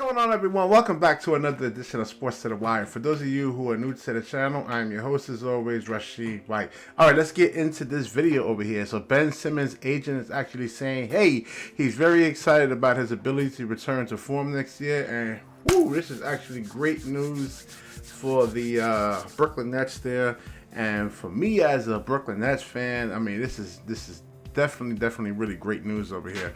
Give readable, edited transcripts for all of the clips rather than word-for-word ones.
going on, everyone? Welcome back to another edition of Sports to the Wire. For those of you who are new to the channel, I'm your host as always, Rashid White. Alright, let's get into this video over here. So Ben Simmons' agent is actually saying, hey, he's very excited about his ability to return to form next year. And whoo, this is actually great news for the Brooklyn Nets there. And for me as a Brooklyn Nets fan, I mean, this is definitely really great news over here.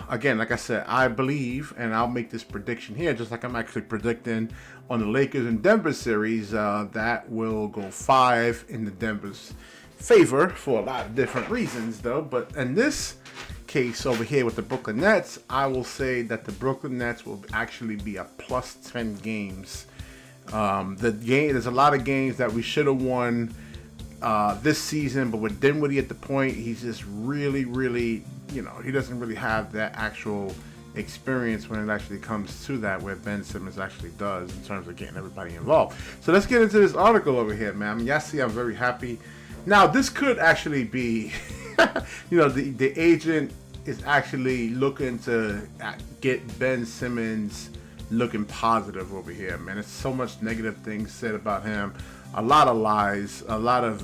Again, like I said, I believe, and I'll make this prediction here, just like I'm actually predicting on the Lakers and Denver series, that will go 5 in the Denver's favor for a lot of different reasons, though. But in this case over here with the Brooklyn Nets, I will say that the Brooklyn Nets will actually be a plus 10 games. There's a lot of games that we should have won this season, but with Dinwiddie at the point, he's just really, you know, he doesn't really have that actual experience when it actually comes to that, where Ben Simmons actually does in terms of getting everybody involved. So let's get into this article over here, man. I mean, y'all see I'm very happy. Now, this could actually be, you know, the agent is actually looking to get Ben Simmons looking positive over here, man. There's so much negative things said about him. A lot of lies, a lot of,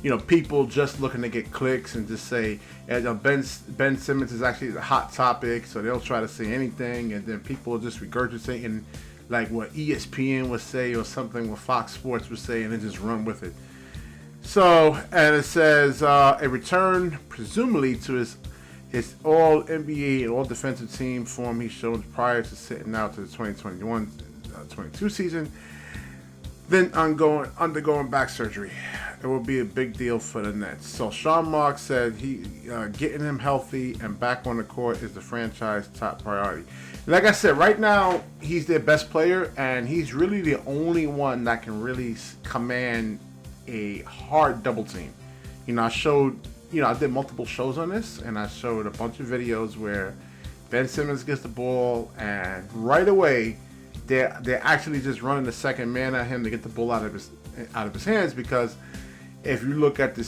you know, people just looking to get clicks and just say, Ben Simmons is actually the hot topic, so they'll try to say anything, and then people are just regurgitating like what ESPN would say or something what Fox Sports would say, and then just run with it. So, and it says, a return presumably to his all-NBA and all-defensive team form he showed prior to sitting out to the 2021-22 season, then undergoing back surgery. It will be a big deal for the Nets. So Sean Marks said getting him healthy and back on the court is the franchise top priority. Like I said, right now he's their best player, and he's really the only one that can really command a hard double team. You know, I did multiple shows on this, and I showed a bunch of videos where Ben Simmons gets the ball, and right away they're actually just running the second man at him to get the ball out of his hands. Because if you look at the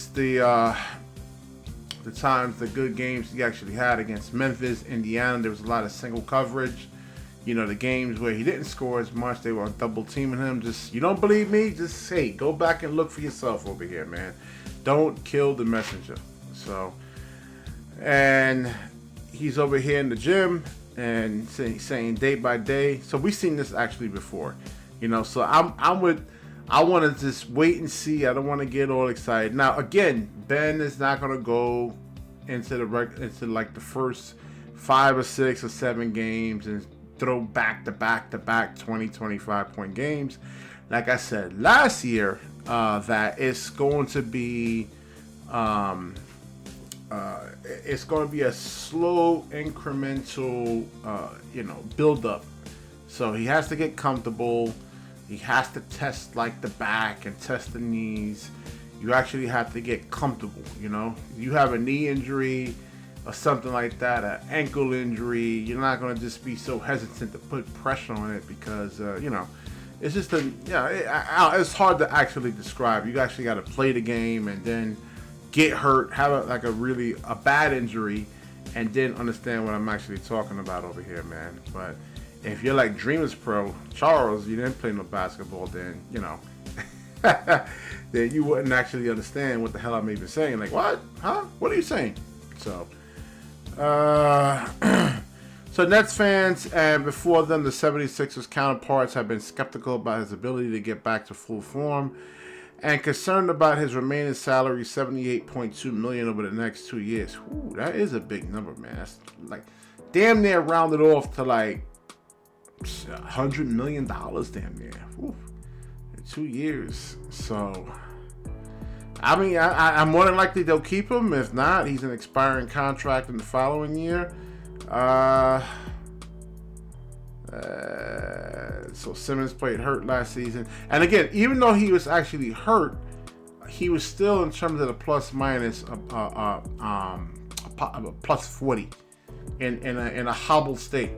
times, the good games he actually had against Memphis, Indiana, there was a lot of single coverage. You know, the games where he didn't score as much, they were double teaming him. Just, you don't believe me? Just say, go back and look for yourself over here, man. Don't kill the messenger. So, and he's over here in the gym and saying day by day. So we've seen this actually before, you know. So I want to just wait and see. I don't want to get all excited. Now again, Ben is not going to go into like the first 5 or 6 or 7 games and throw back to back 20-25 point games. Like I said last year, that it's going to be a slow incremental build up. So he has to get comfortable. He has to test like the back and test the knees. You actually have to get comfortable. You know, you have a knee injury or something like that, an ankle injury, you're not going to just be so hesitant to put pressure on it, because you know, it's just it's hard to actually describe. You actually got to play the game and then get hurt, have a bad injury, and then understand what I'm actually talking about over here, man. But if you're like Dreamers Pro Charles, you didn't play no basketball, then you know, then you wouldn't actually understand what the hell I'm even saying. Like, what? Huh? What are you saying? So, so Nets fans and before them, the 76ers counterparts have been skeptical about his ability to get back to full form and concerned about his remaining salary, $78.2 million over the next 2 years. Ooh, that is a big number, man. That's like damn near rounded off to like $100 million, damn near. Ooh, in 2 years. So, I mean, I'm more than likely they'll keep him. If not, he's an expiring contract in the following year. So Simmons played hurt last season, and again, even though he was actually hurt, he was still, in terms of the plus minus, a plus 40 in a hobbled state.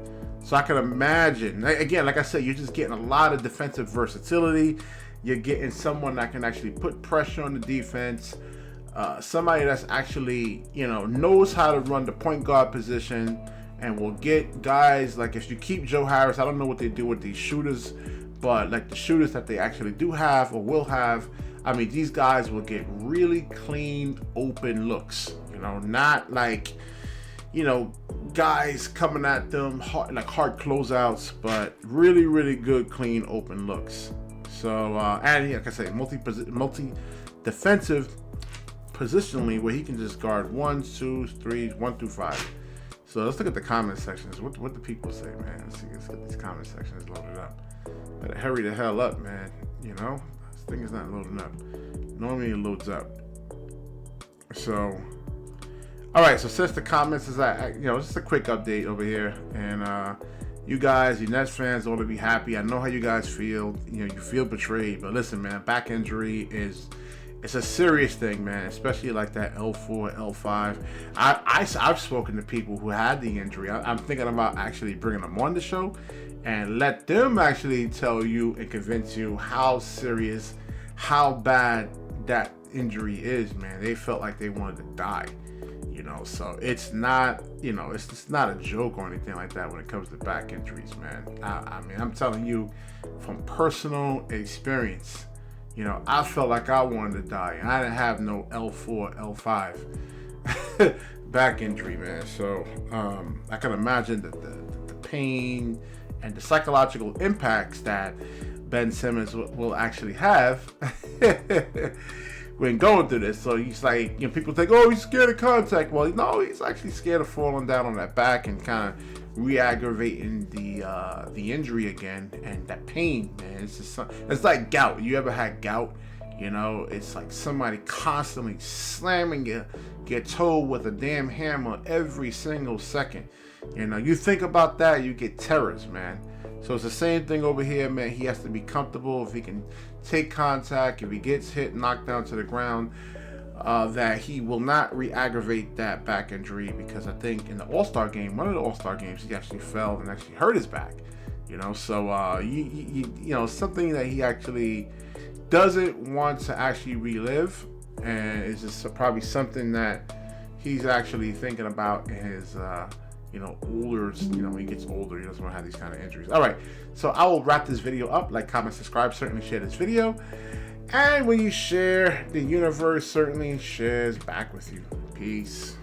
So I can imagine, again, like I said, you're just getting a lot of defensive versatility. You're getting someone that can actually put pressure on the defense. Somebody that's actually, you know, knows how to run the point guard position and we'll get guys like, if you keep Joe Harris, I don't know what they do with these shooters, but like the shooters that they actually do have or will have, I mean, these guys will get really clean, open looks. You know, not like, you know, guys coming at them hard, like hard closeouts, but really, really good, clean, open looks. So, and like I say, multi-defensive positionally, where he can just guard 1, 2, 3, 1 through 5. So let's look at the comment sections. What the people say, man? Let's get these comment sections loaded up. Better hurry the hell up, man. You know, this thing is not loading up. Normally it loads up. So, all right. So since the comments is just a quick update over here, and you guys, you Nets fans, ought to be happy. I know how you guys feel. You know, you feel betrayed, but listen, man, back injury it's a serious thing, man, especially like that L4, L5. I've spoken to people who had the injury. I'm thinking about actually bringing them on the show and let them actually tell you and convince you how serious, how bad that injury is, man. They felt like they wanted to die, you know. So it's not, you know, it's just not a joke or anything like that when it comes to back injuries, man. I mean, I'm telling you from personal experience. You know, I felt like I wanted to die, and I didn't have no L4, L5 back injury, man. So I can imagine the pain and the psychological impacts that Ben Simmons will actually have when going through this. So he's like, you know, people think, oh, he's scared of contact. Well, no, he's actually scared of falling down on that back and kind of re-aggravating the injury again, and that pain, man. It's just it's like gout. You ever had gout? You know, it's like somebody constantly slamming your toe with a damn hammer every single second. You know, you think about that, you get terrors, man. So it's the same thing over here, man. He has to be comfortable. If he can take contact, if he gets hit, knocked down to the ground, that he will not re-aggravate that back injury, because I think in the All-Star game, one of the All-Star games, he actually fell and actually hurt his back. You know, so you know, something that he actually doesn't want to actually relive, and it's just probably something that he's actually thinking about in his you know, older, you know, when he gets older, he doesn't want to have these kind of injuries. All right, so I will wrap this video up. Like, comment, subscribe, certainly share this video. And when you share, the universe certainly shares back with you. Peace.